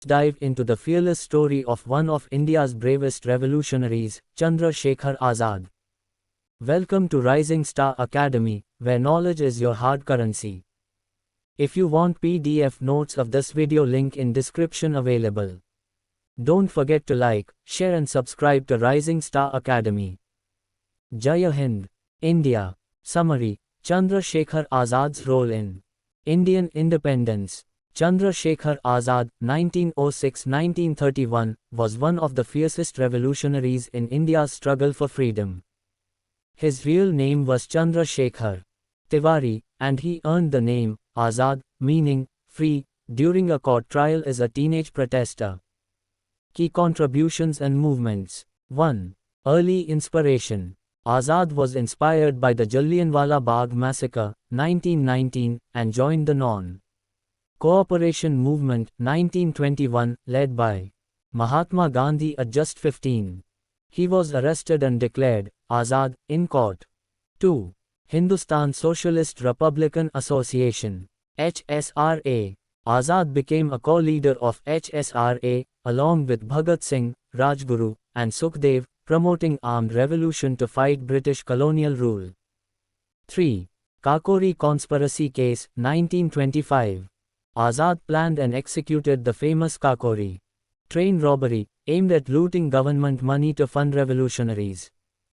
dive into the fearless story of one of India's bravest revolutionaries, Chandra Shekhar Azad. Welcome to Rising Star Academy, where knowledge is your hard currency. If you want PDF notes of this video, link in description available. Don't forget to like, share and subscribe to Rising Star Academy. Jai Hind, India. Summary: Chandra Shekhar Azad's role in Indian independence. Chandra Shekhar Azad, 1906–1931, was one of the fiercest revolutionaries in India's struggle for freedom. His real name was Chandra Shekhar Tiwari, and he earned the name Azad, meaning free, during a court trial as a teenage protester. Key contributions and movements. 1. Early inspiration. Azad was inspired by the Jallianwala Bagh massacre, 1919, and joined the Non-Cooperation Movement, 1921, led by Mahatma Gandhi at just 15. He was arrested and declared Azad in court. 2. Hindustan Socialist Republican Association (HSRA). Azad became a co-leader of HSRA, along with Bhagat Singh, Rajguru, and Sukhdev, promoting armed revolution to fight British colonial rule. 3. Kakori Conspiracy Case, 1925. Azad planned and executed the famous Kakori train robbery, aimed at looting government money to fund revolutionaries.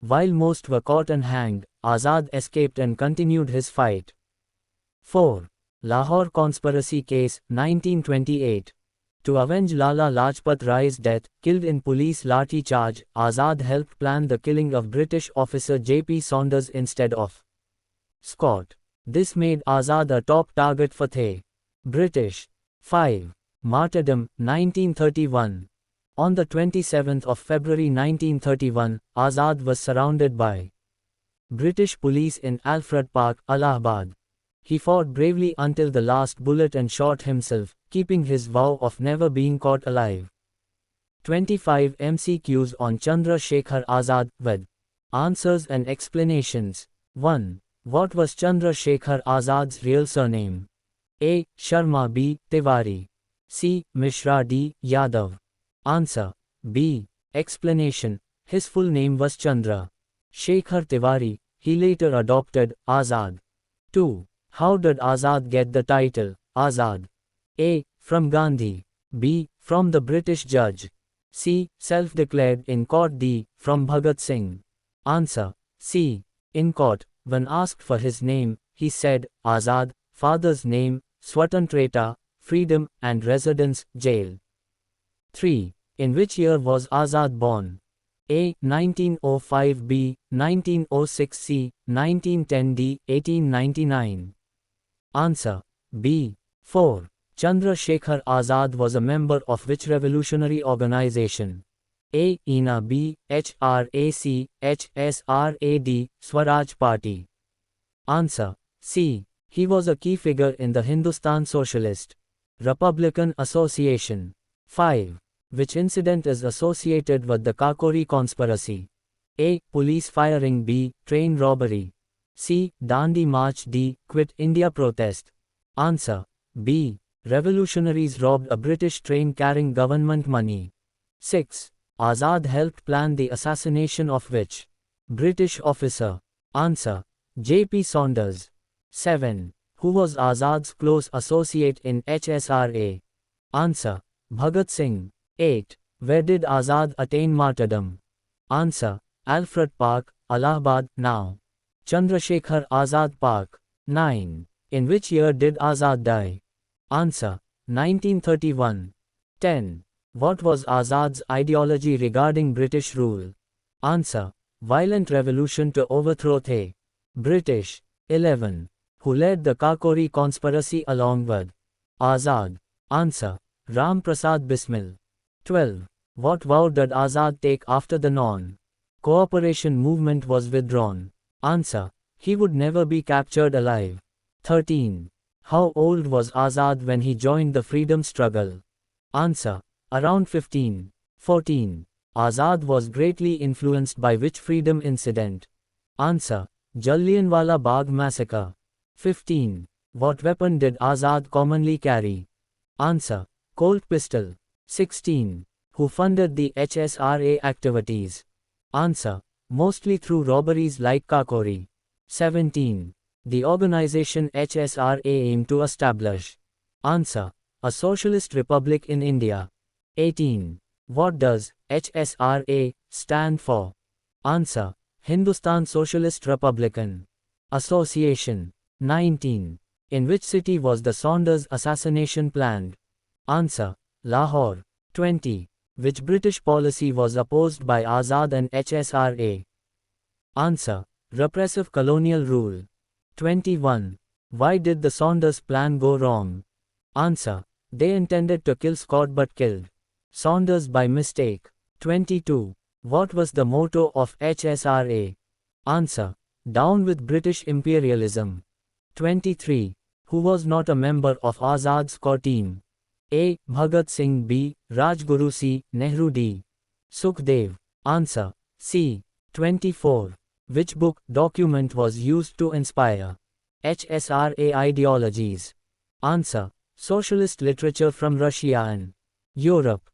While most were caught and hanged, Azad escaped and continued his fight. 4. Lahore Conspiracy Case, 1928. To avenge Lala Lajpat Rai's death, killed in police lathi charge, Azad helped plan the killing of British officer J.P. Saunders instead of Scott. This made Azad a top target for the British. 5. Martyrdom, 1931. On the 27th of February 1931, Azad was surrounded by British police in Alfred Park, Allahabad. He fought bravely until the last bullet and shot himself, keeping his vow of never being caught alive. 25 MCQs on Chandra Shekhar Azad, with answers and explanations. 1. What was Chandra Shekhar Azad's real surname? A. Sharma. B. Tiwari. C. Mishra. D. Yadav. Answer. B. Explanation. His full name was Chandra Shekhar Tiwari. He later adopted Azad. 2. How did Azad get the title Azad? A. From Gandhi. B. From the British judge. C. Self-declared in court. D. From Bhagat Singh. Answer. C. In court, when asked for his name, he said, Azad, father's name, Swatantrata, freedom, and residence, jail. 3. In which year was Azad born? A. 1905. B. 1906. C. 1910. D. 1899. Answer. B. 4. Chandra Shekhar Azad was a member of which revolutionary organization? A. INA. B. HRAC, HSRAD, Swaraj Party. Answer. C. He was a key figure in the Hindustan Socialist Republican Association. 5. Which incident is associated with the Kakori conspiracy? A. Police firing. B. Train robbery. C. Dandi March. D. Quit India protest. Answer. B. Revolutionaries robbed a British train carrying government money. 6. Azad helped plan the assassination of which British officer? Answer. J.P. Saunders. 7. Who was Azad's close associate in HSRA? Answer. Bhagat Singh. 8. Where did Azad attain martyrdom? Answer. Alfred Park, Allahabad, now Chandra Shekhar Azad Park. 9. In which year did Azad die? Answer. 1931. 10. What was Azad's ideology regarding British rule? Answer. Violent revolution to overthrow the British. 11. Who led the Kakori conspiracy along with Azad? Answer. Ram Prasad Bismil. 12. What vow did Azad take after the Non-Cooperation movement was withdrawn? Answer. He would never be captured alive. 13. How old was Azad when he joined the freedom struggle? Answer. Around 15. 14. Azad was greatly influenced by which freedom incident? Answer. Jallianwala Bagh massacre. 15. What weapon did Azad commonly carry? Answer. Colt pistol. 16. Who funded the HSRA activities? Answer. Mostly through robberies like Kakori. 17. The organization HSRA aimed to establish. Answer. A socialist republic in India. 18. What does HSRA stand for? Answer. Hindustan Socialist Republican Association. 19. In which city was the Saunders assassination planned? Answer. Lahore. 20. Which British policy was opposed by Azad and HSRA? Answer. Repressive colonial rule. 21. Why did the Saunders plan go wrong? Answer. They intended to kill Scott but killed Saunders by mistake. 22. What was the motto of HSRA? Answer. Down with British imperialism. 23. Who was not a member of Azad's core team? A. Bhagat Singh. B. Rajguru. C. Nehru. D. Sukhdev. Answer. C. 24. Which book, document was used to inspire HSRA ideologies? Answer. Socialist literature from Russia and Europe.